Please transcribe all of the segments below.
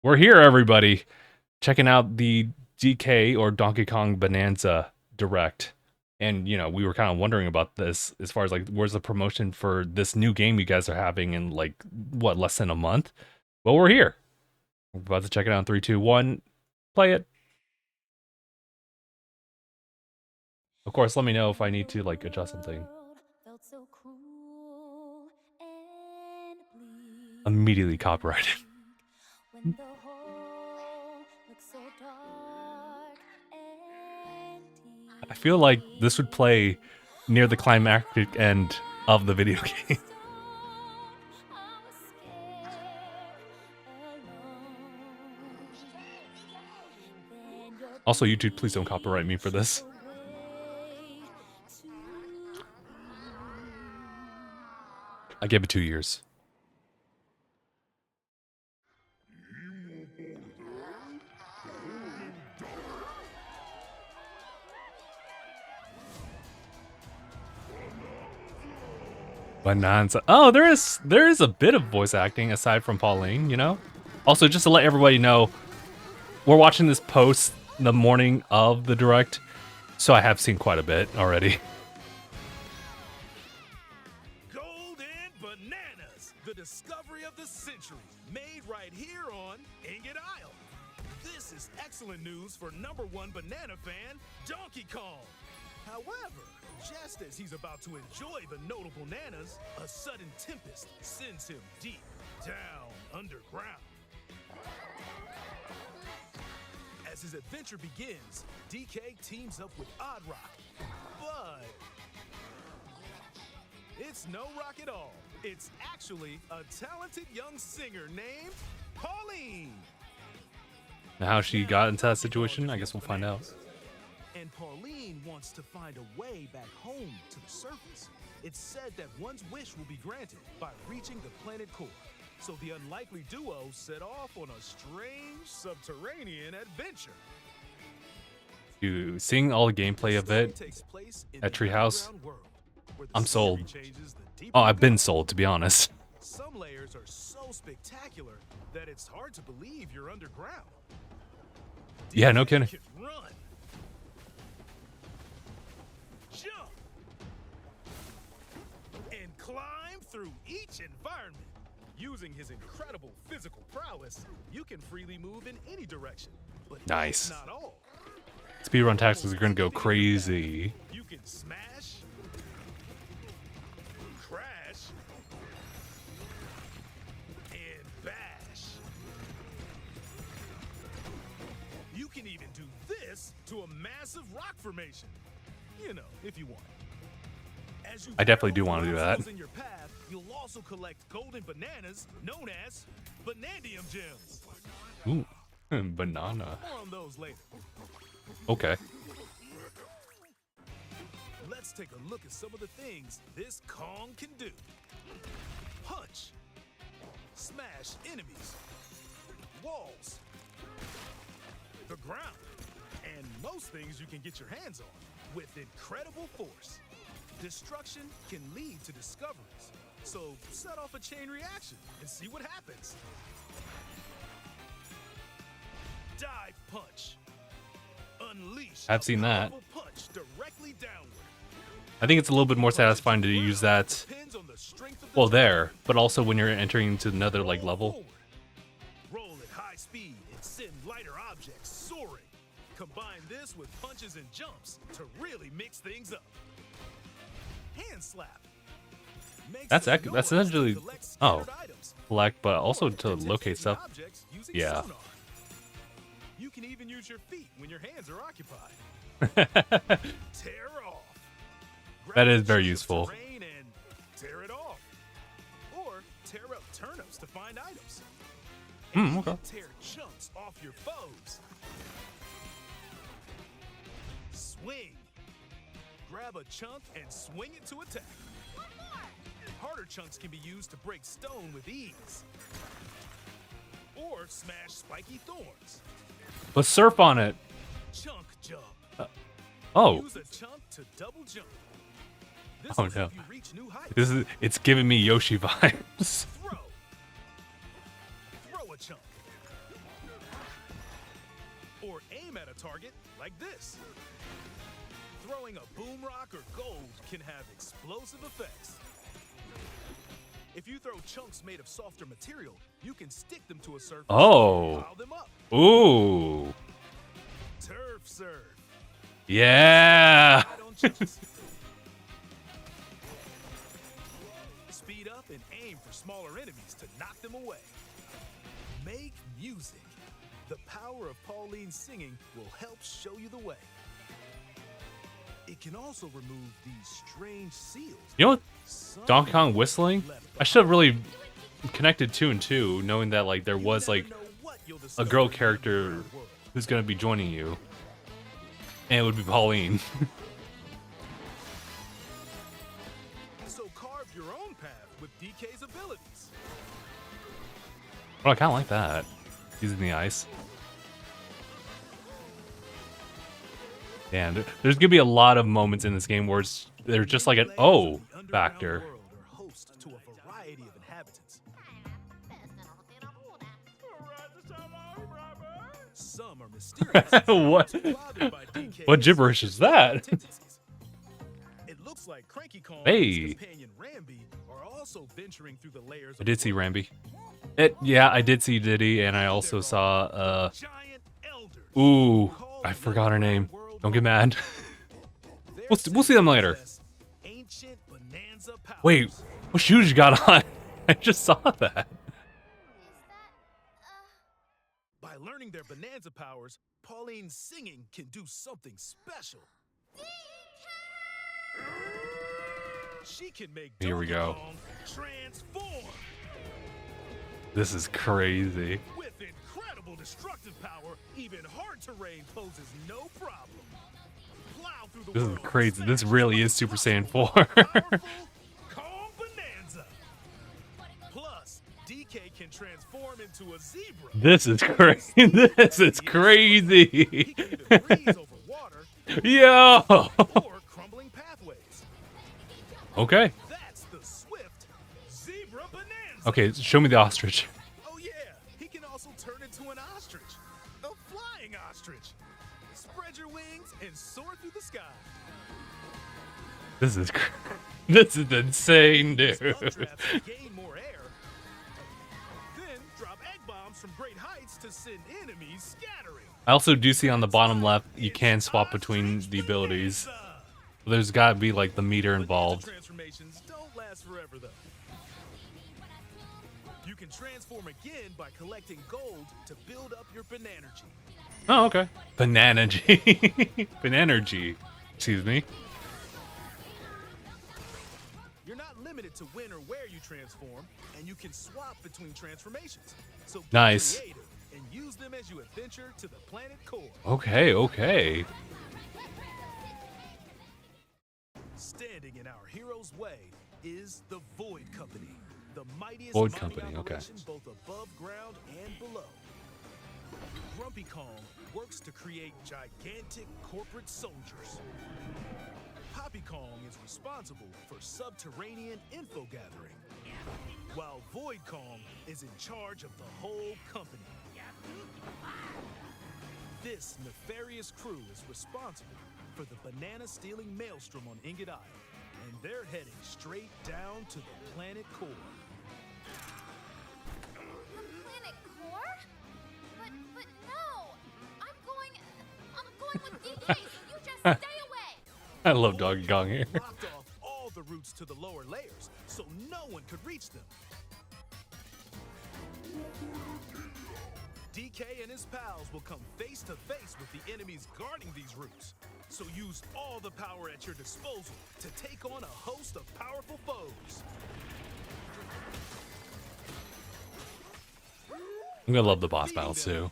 We're here, everybody, checking out the DK or Donkey Kong Bananza Direct. And, we were kind of wondering about this as far as like, where's the promotion for this new game you guys are having in like, what, less than a month? Well, we're here. We're about to check it out in 3, 2, 1. Play it. Of course, let me know if I need to like adjust something. Immediately copyrighted. I feel like this would play near the climactic end of the video game. Also, YouTube, please don't copyright me for this. I gave it 2 years. Bananza. Oh, there is a bit of voice acting aside from Pauline, Also, just to let everybody know, we're watching this post the morning of the direct, so I have seen quite a bit already. Golden Bananas, the discovery of the century, made right here on Ingot Isle. This is excellent news for #1 banana fan, Donkey Kong. However, just as he's about to enjoy the notable bananas, a sudden tempest sends him deep down underground. As his adventure begins, DK teams up with Odd Rock, but it's no rock at all. It's actually a talented young singer named Pauline. Now, how she got into that situation, I guess we'll find out. And Pauline wants to find a way back home to the surface. It's said that one's wish will be granted by reaching the planet core. So the unlikely duo set off on a strange subterranean adventure. You seeing all the gameplay of it at Treehouse? I'm sold. Oh, I've been sold, to be honest. Some layers are so spectacular that it's hard to believe you're underground. Yeah, no kidding. Run. Jump. And climb through each environment. Using his incredible physical prowess, you can freely move in any direction. But nice. Not all. Speedrun taxes are gonna go crazy. You can smash, crash, and bash. You can even do this to a massive rock formation. If you want. I definitely do want to do that. In your path, you'll also collect golden bananas known as Banandium gems. Ooh, banana. More on those later. Okay. Let's take a look at some of the things this Kong can do. Punch. Smash enemies. Walls. The ground. And most things you can get your hands on with incredible force. Destruction can lead to discoveries, so set off a chain reaction and see what happens. Dive punch. Unleash. I've seen that. Punch directly downward. I think it's a little bit more satisfying to use that, well, there, but also when you're entering into another like level. Roll at high speed and send lighter objects soaring. Combine this with punches and jumps to really mix things up. Hand slap. That's essentially collect, but also to locate stuff. Yeah. You can even use your feet when your hands are occupied. Tear off. That is very useful. And tear it off. Or tear up turnips to find items. And okay. Tear chunks off your foes. Swing. Grab a chunk and swing it to attack. Harder chunks can be used to break stone with ease. Or smash spiky thorns. But surf on it. Chunk jump. Use a chunk to double jump. This will help you reach new heights. It's giving me Yoshi vibes. Throw a chunk. Or aim at a target like this. Throwing a boom rock or gold can have explosive effects. If you throw chunks made of softer material, you can stick them to a surface Oh. and pile them up. Ooh. Turf serve. Yeah. Right on chunks. Speed up and aim for smaller enemies to knock them away. Make music. The power of Pauline's singing will help show you the way. It can also remove these strange seals. You know what? Some Donkey Kong whistling? I should have really connected 2 and 2, knowing that like there was like a girl character who's gonna be joining you, and it would be Pauline. So carve your own path with DK's abilities. Oh, I kind of like that. Using the ice. And there's gonna be a lot of moments in this game where there's just like an oh factor. To a variety of inhabitants. Some are mysterious. What? Bothered by DK's What gibberish is that? tendencies. It looks like Cranky Kong and Hey. his companion Rambi are also venturing through the layers I of did see the world. Rambi. Yeah, I did see Diddy, and I also saw Giant elders. ooh, Called I the forgot her underground name. world Don't get mad. They're We'll see them said to later. possess ancient bonanza powers. Wait, what shoes you got on? I just saw that. By learning their bonanza powers, Pauline's singing can do something special. She can make Here we Donkey go. Kong transform. This is crazy. With incredible destructive power, even hard terrain poses no problem. Plow through the This is world, crazy. This smash really what's is Super Saiyan possible 4. with powerful Kong Bananza. Plus, DK can transform into a zebra. This is crazy. This is He crazy. can either breeze over water Yo. or crumbling pathways. Okay. That's the swift zebra Bananza. Okay, show me the ostrich. Oh yeah, he can also turn into an ostrich. A flying ostrich. Spread your wings and soar through the sky. This is this is insane, dude. Updrafts to gain more air. Then drop egg bombs from great heights to send enemies scattering. I also do see on the bottom left you can swap between the abilities. Bananza. There's got to be like the meter Bananza involved. transformations don't last forever though. You can transform again by collecting gold to build up your Bananergy. Oh, okay. Bananergy. Bananergy. Excuse me. You're not limited to when or where you transform, and you can swap between transformations. So be Nice. creative and use them as you adventure to the planet core. Okay, okay. Standing in our hero's way is the Void Company, the mightiest Void mining Company, okay. operation both above ground and below. Grumpy Kong works to create gigantic corporate soldiers. Poppy Kong is responsible for subterranean info gathering, while Void Kong is in charge of the whole company. This nefarious crew is responsible for the banana-stealing maelstrom on Ingot Isle, and they're heading straight down to the planet core. Planet core? But no! I'm going with DK! You just stay away! I love Donkey Kong here. Blocked off all the routes to the lower layers, so no one could reach them. DK and his pals will come face to face with the enemies guarding these routes. So use all the power at your disposal to take on a host of powerful foes. I'm gonna love the boss battles too.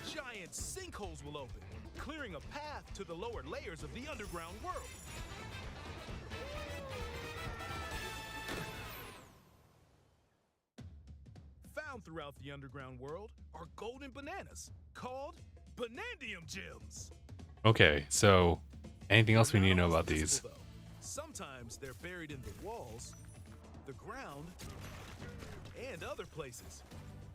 Giant sinkholes will open, clearing a path to the lower layers of the underground world. Found throughout the underground world are golden bananas called Banandium gems. Okay, so anything else we need to know about these? Visible, though. Sometimes they're buried in the walls, the ground, and other places.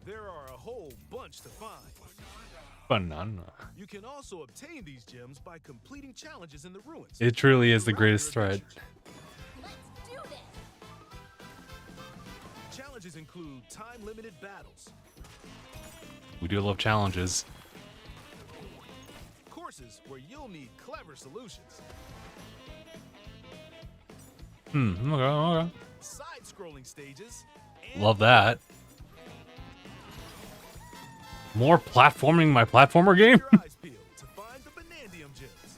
There are a whole bunch to find. Banana. You can also obtain these gems by completing challenges in the ruins. It truly is the throughout greatest your threat. adventures. Let's do this. Challenges include time-limited battles, We do love challenges. courses where you'll need clever solutions, Okay. side-scrolling stages, and Love that. More platforming, my platformer game? keep your eyes peeled to find the Banandium gems.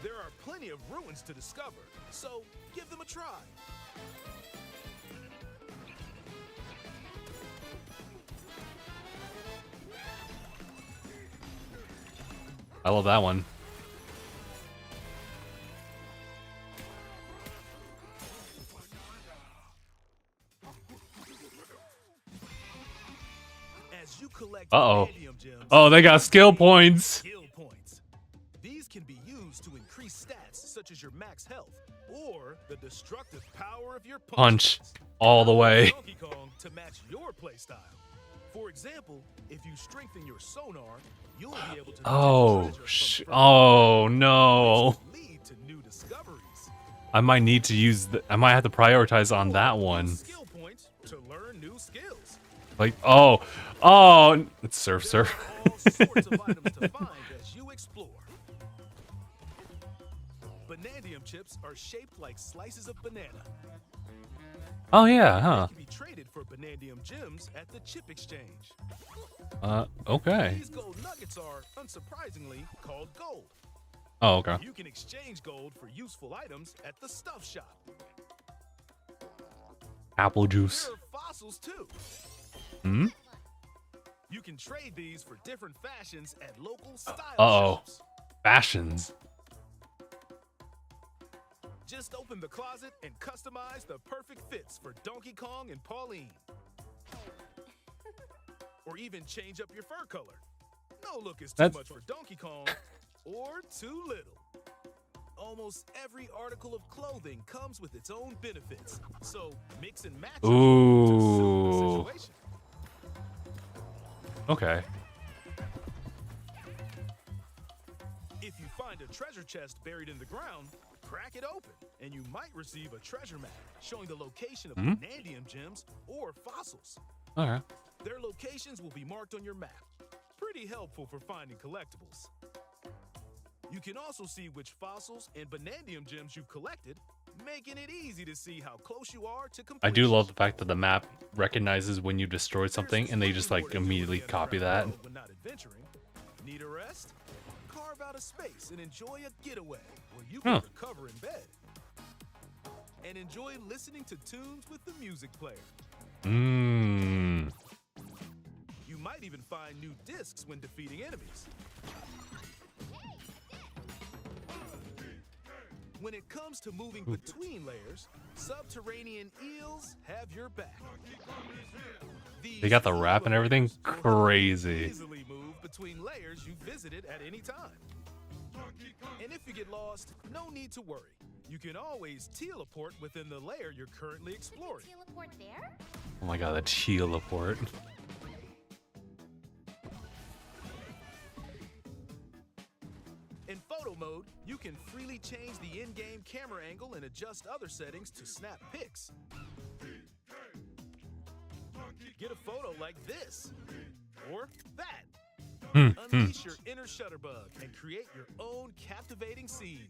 There are plenty of ruins to discover, so give them a try. I love that one. As you collect Uh-oh. Banandium gems, Oh, they got skill you points. skill points. These can be used to increase stats such as your max health or the destructive power of your Punch. punches. All the way. Donkey Kong to match your playstyle. For example, if you strengthen your sonar, you'll be able to Oh, detect treasure from oh no. further, which will lead to new discoveries. I might need to use I might have to prioritize on that one. Use skill points to learn new skills. Like, it's surf. There are all sorts of items to find as you explore. Banandium chips are shaped like slices of banana. Oh yeah, huh? They can be traded for Banandium gems at the chip exchange. Okay. These gold nuggets are, unsurprisingly, called gold. Oh, okay. You can exchange gold for useful items at the stuff shop. Apple juice. There are fossils too. Hmm? You can trade these for different fashions at local style Uh-oh. shops. Fashions. Just open the closet and customize the perfect fits for Donkey Kong and Pauline. Or even change up your fur color. No look is too That's- much for Donkey Kong or too little. Almost every article of clothing comes with its own benefits, so mix and match them to suit Ooh. the situation. Okay. If you find a treasure chest buried in the ground, crack it open, and you might receive a treasure map showing the location of Banandium gems or fossils. Okay. Their locations will be marked on your map. Pretty helpful for finding collectibles. You can also see which fossils and Banandium gems you've collected, making it easy to see how close you are to completion. I do love the fact that the map recognizes when you destroyed something and they just like immediately copy that. When not adventuring, need a rest? Carve out a space and enjoy a getaway where you can recover in bed. And enjoy listening to tunes with the music player. Mmm. You might even find new discs when defeating enemies. When it comes to moving between layers, subterranean eels have your back. They got the These rap and eel everything layers will help you crazy. Easily move between layers you visited at any time. And if you get lost, no need to worry. You can always teleport within the layer you're currently exploring. Teleport there? Oh my god, the teleport. In photo mode, you can freely change the in-game camera angle and adjust other settings to snap pics. Get a photo like this, or that. Unleash your inner shutterbug and create your own captivating scenes.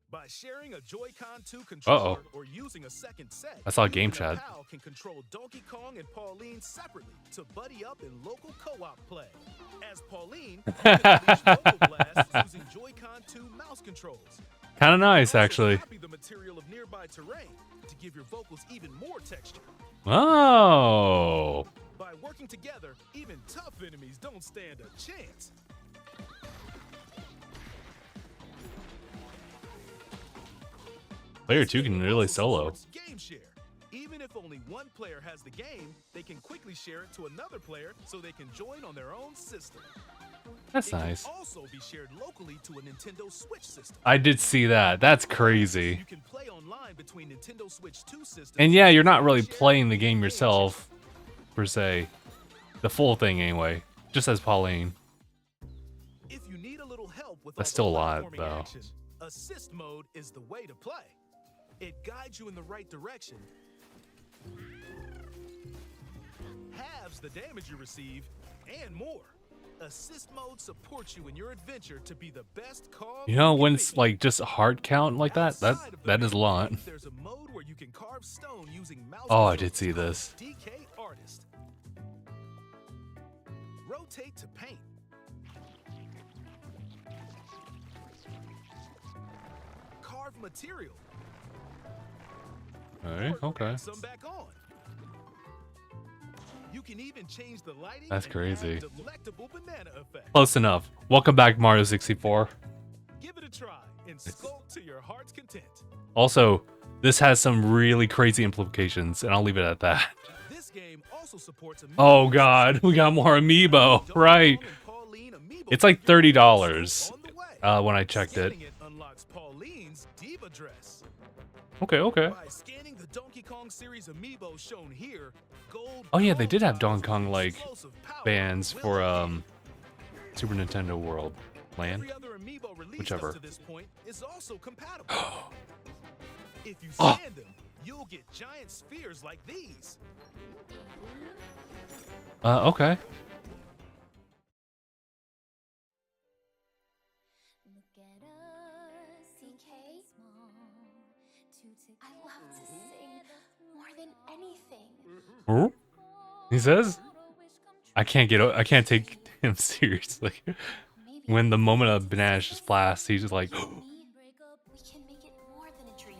By sharing a Joy-Con 2 controller or using a second set, I saw you game and a chat. pal can control Donkey Kong and Pauline separately to buddy up in local co-op play. As Pauline, you can unleash vocal blasts using Joy-Con 2 mouse controls. Kind of nice, Also actually. copy the material of nearby terrain to give your vocals even more texture. Oh. By working together, even tough enemies don't stand a chance. Player 2 can really Also solo. supports Game share. Even if only one player has the game, they can quickly share it to another player so they can join on their own system. That's It can nice. also be shared locally to a Nintendo Switch system. I did see that. That's So crazy. you can play online between Nintendo Switch 2 systems. And yeah, you're not using really shared playing the game game yourself, per se. The full thing, anyway. Just as Pauline. If you need a little help with That's all still a the lot, platforming though. action, assist mode is the way to play. It guides you in the right direction, halves the damage you receive, and more. Assist mode supports you in your adventure to be the best Kong You know, you when can it's be. like just a heart count like that, Outside of the that is a main lot. menu, there's a mode where you can carve stone using mouse Oh, I controls did see called this. DK Artist. Rotate to paint. Carve material. Alright, Or okay. add some back on. You can even change the lighting. That's and crazy. add delectable banana effect. Close enough. Welcome back, Mario 64. Give it a try and sculpt to your heart's content. Also, this has some really crazy implications, and I'll leave it at that. This game also supports amiibo. Oh god, we got more amiibo. Donkey Right. Kong and Pauline amiibo It's like figures $30 on the way. when I checked it. Scanning it unlocks Pauline's diva dress. Okay, okay. By scanning the Donkey Kong series amiibo shown here, gold Oh yeah, they did have Kong Donkey Kong tiles like explosive power bands will for appear. Super Nintendo World Land. Every other amiibo released Whichever. up to this point is also compatible. If you Oh. scan them, you'll get giant spheres like these. Okay. Look at us, DK. I love to sing more than anything. Oh? He says, I can't take him seriously. When the moment of banana just blasts, he's just like, We can make it more than a dream.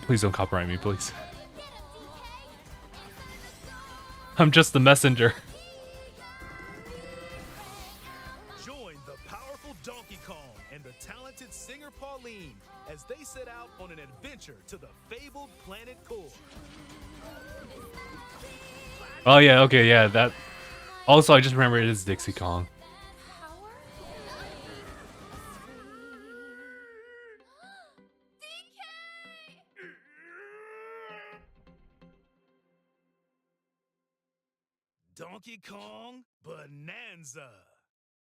please don't copyright me, please. I'm just the messenger. Join the powerful Donkey Kong and the talented singer Pauline as they set out on an adventure to the fabled planet Core. Oh yeah, okay, yeah, that. Also, I just remember it is Dixie Kong. Power? Donkey Kong Bananza.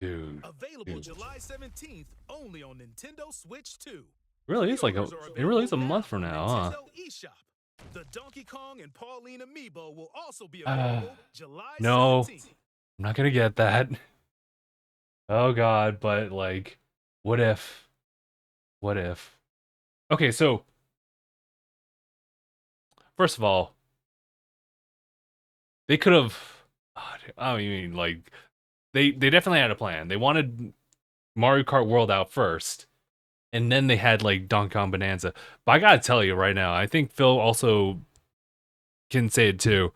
Dude, Available dude. July 17th only on Nintendo Switch 2. Really is like Pre-orders are it really is a available month from on now, huh? Nintendo eShop. The Donkey Kong and Pauline amiibo will also be available July no. 17th. I'm not gonna get that. Oh god, but like, what if? What if? Okay, so first of all, they could have. I mean, like, they definitely had a plan. They wanted Mario Kart World out first, and then they had like Donkey Kong Bonanza. But I gotta tell you right now, I think Phil also can say it too,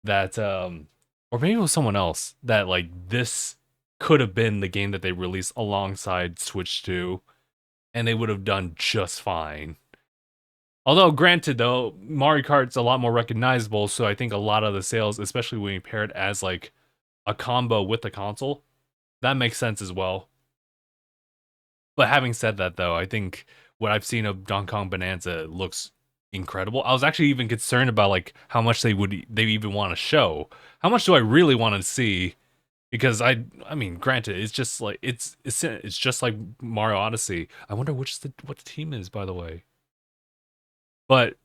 that or maybe it was someone else, that like this could have been the game that they released alongside Switch 2, and they would have done just fine. Although, granted, though, Mario Kart's a lot more recognizable, so I think a lot of the sales, especially when you pair it as like a combo with the console, that makes sense as well. But having said that, though, I think what I've seen of Donkey Kong Bonanza looks incredible. I was actually even concerned about like how much they even want to show. How much do I really want to see? Because I mean, granted, it's just like it's just like Mario Odyssey. I wonder what the team is, by the way. But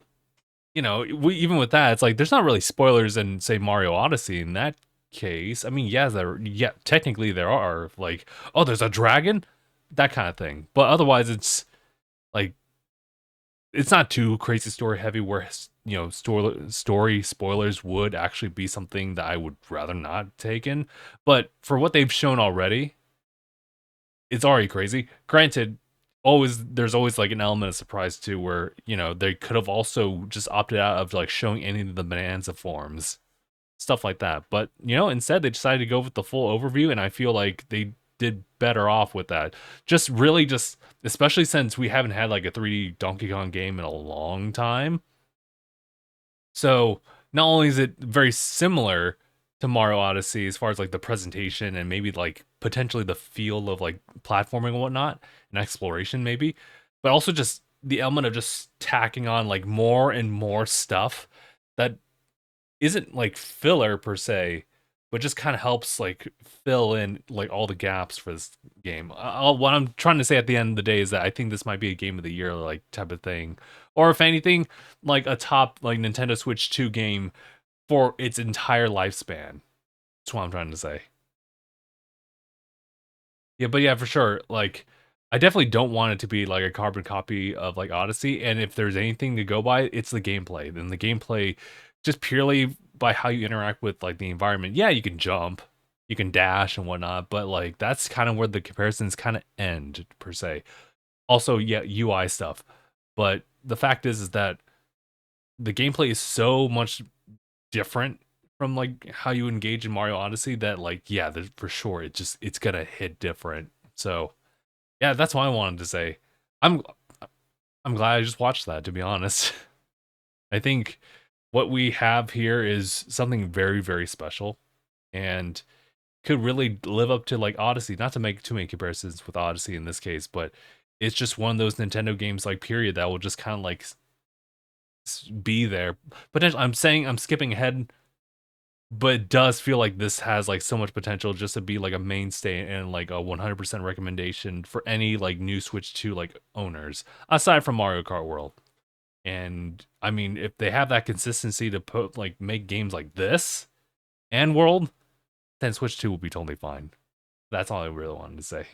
you know, even with that, it's like there's not really spoilers in say Mario Odyssey in that case. I mean, yeah, technically there are, like, oh, there's a dragon, that kind of thing. But otherwise, it's like it's not too crazy story heavy where, you know, story spoilers would actually be something that I would rather not take in. But for what they've shown already, it's already crazy. Granted, there's always like an element of surprise too, where, you know, they could have also just opted out of like showing any of the Bonanza forms, stuff like that. But, you know, instead they decided to go with the full overview, and I feel like they did better off with that. Just especially since we haven't had like a 3D Donkey Kong game in a long time. So not only is it very similar to Mario Odyssey as far as like the presentation and maybe like potentially the feel of like platforming and whatnot and exploration maybe, but also just the element of just tacking on like more and more stuff that isn't like filler per se, but just kind of helps like fill in like all the gaps for this game. What I'm trying to say at the end of the day is that I think this might be a game of the year like type of thing, or if anything, like a top like Nintendo Switch 2 game for its entire lifespan. That's what I'm trying to say. Yeah, but yeah, for sure. Like, I definitely don't want it to be like a carbon copy of like Odyssey. And if there's anything to go by, it's the gameplay. Then the gameplay, just purely by how you interact with like the environment. Yeah, you can jump, you can dash and whatnot, but like that's kind of where the comparisons kind of end per se. Also, yeah, UI stuff. But the fact is that the gameplay is so much different from like how you engage in Mario Odyssey that like yeah, for sure it's gonna hit different. So yeah, that's what I wanted to say. I'm I'm glad I just watched that, to be honest. I think what we have here is something very, very special and could really live up to like Odyssey. Not to make too many comparisons with Odyssey in this case, but it's just one of those Nintendo games like period that will just kind of like be there. Potentially, I'm saying I'm skipping ahead, but it does feel like this has like so much potential just to be like a mainstay and like a 100% recommendation for any like new Switch 2 like owners aside from Mario Kart World. And I mean, if they have that consistency to put like make games like this and World, then Switch 2 will be totally fine. That's all I really wanted to say.